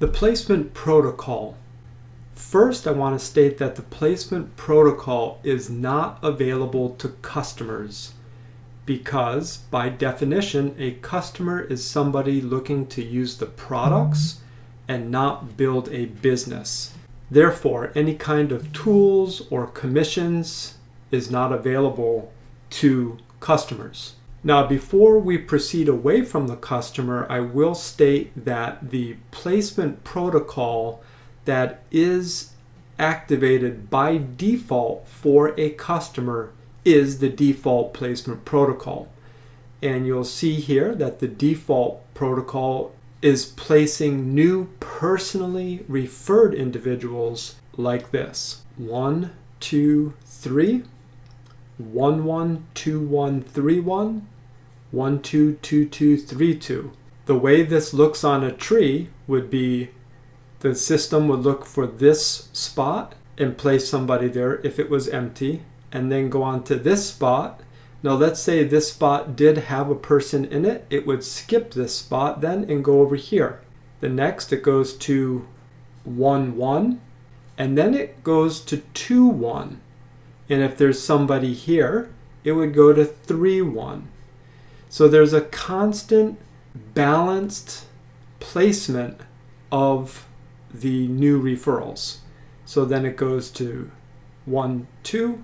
The placement protocol. First, I want to state that the placement protocol is not available to customers because, by definition, a customer is somebody looking to use the products and not build a business. Therefore, any kind of tools or commissions is not available to customers. Now, before we proceed away from the customer, I will state that the placement protocol that is activated by default for a customer is the default placement protocol. And you'll see here that the default protocol is placing new personally referred individuals like this. 1, 2, 3. 1 1 2 1 3 1 1 2 2 2 3 2. The way this looks on a tree would be the system would look for this spot and place somebody there if it was empty, and then go on to this spot. Now let's say this spot did have a person in it, it would skip this spot then and go over here. The next it goes to 1 1, and then it goes to 2 1. And if there's somebody here, it would go to 3 1. So there's a constant balanced placement of the new referrals. So then it goes to 1 2,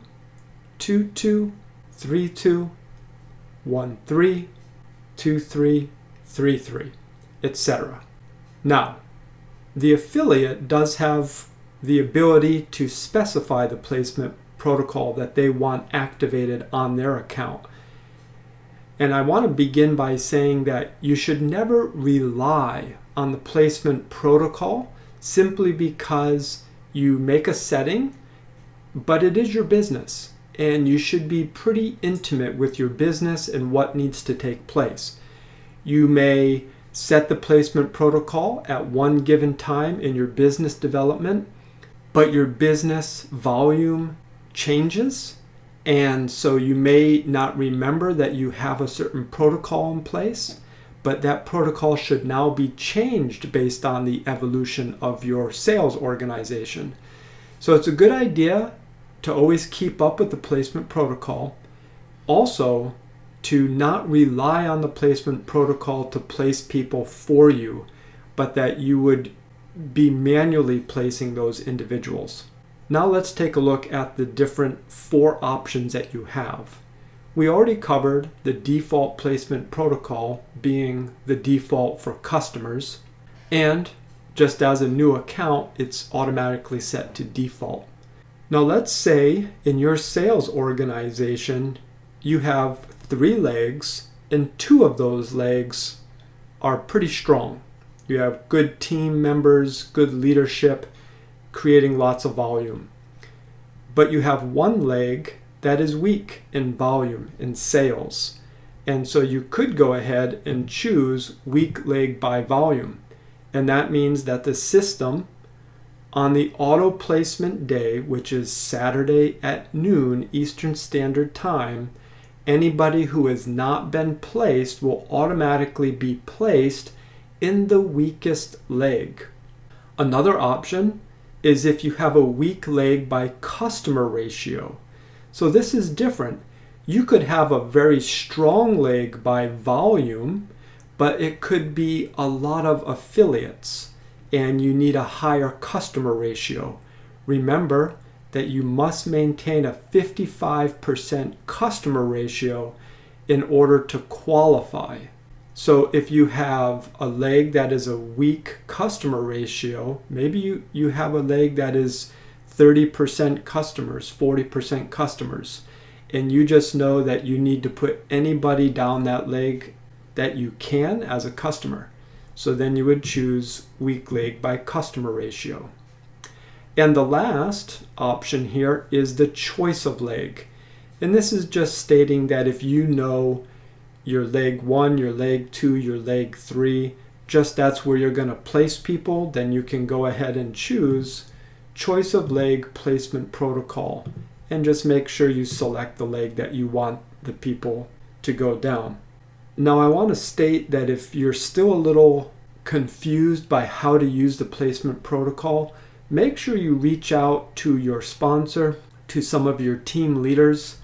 2 2, 3 2, 1 3, 2 3, 3 3, etc. Now, the affiliate does have the ability to specify the placement protocol that they want activated on their account. And I want to begin by saying that you should never rely on the placement protocol simply because you make a setting, but it is your business and you should be pretty intimate with your business and what needs to take place. You may set the placement protocol at one given time in your business development, but your business volume changes, and so you may not remember that you have a certain protocol in place, but that protocol should now be changed based on the evolution of your sales organization. So it's a good idea to always keep up with the placement protocol. Also, to not rely on the placement protocol to place people for you, but that you would be manually placing those individuals. Now let's take a look at the different 4 options that you have. We already covered the default placement protocol being the default for customers, and just as a new account, it's automatically set to default. Now let's say in your sales organization, you have 3 legs and 2 of those legs are pretty strong. You have good team members, good leadership, creating lots of volume. But you have 1 leg that is weak in volume, in sales. And so you could go ahead and choose weak leg by volume. And that means that the system on the auto placement day, which is Saturday at noon Eastern Standard Time, anybody who has not been placed will automatically be placed in the weakest leg. Another option is if you have a weak leg by customer ratio. So this is different. You could have a very strong leg by volume, but it could be a lot of affiliates and you need a higher customer ratio. Remember that you must maintain a 55% customer ratio in order to qualify. So if you have a leg that is a weak customer ratio, maybe you have a leg that is 30% customers, 40% customers, and you just know that you need to put anybody down that leg that you can as a customer. So then you would choose weak leg by customer ratio. And the last option here is the choice of leg. And this is just stating that if you know your leg 1, your leg 2, your leg 3, just that's where you're going to place people, then you can go ahead and choose choice of leg placement protocol, and just make sure you select the leg that you want the people to go down. Now I want to state that if you're still a little confused by how to use the placement protocol, make sure you reach out to your sponsor, to some of your team leaders.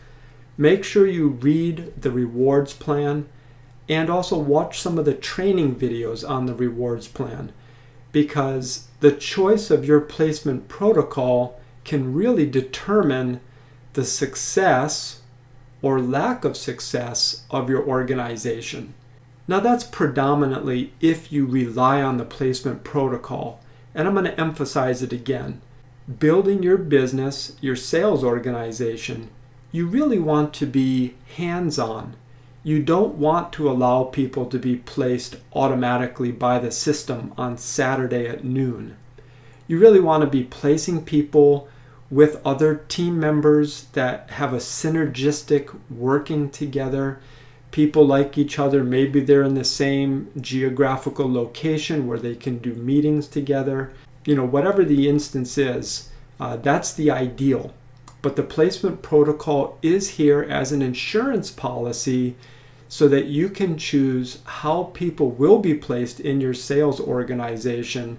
Make sure you read the rewards plan and also watch some of the training videos on the rewards plan, because the choice of your placement protocol can really determine the success or lack of success of your organization. Now that's predominantly if you rely on the placement protocol, and I'm going to emphasize it again. Building your business, your sales organization, you really want to be hands-on. You don't want to allow people to be placed automatically by the system on Saturday at noon. You really want to be placing people with other team members that have a synergistic working together. People like each other. Maybe they're in the same geographical location where they can do meetings together. Whatever the instance is, that's the ideal. But the placement protocol is here as an insurance policy so that you can choose how people will be placed in your sales organization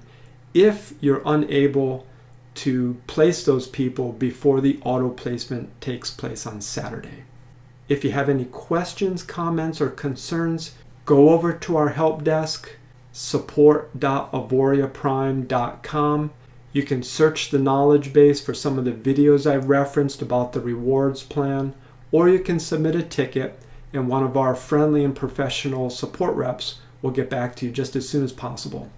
if you're unable to place those people before the auto placement takes place on Saturday. If you have any questions, comments, or concerns, go over to our help desk, support.auvoriaprime.com. You can search the knowledge base for some of the videos I've referenced about the rewards plan, or you can submit a ticket and one of our friendly and professional support reps will get back to you just as soon as possible.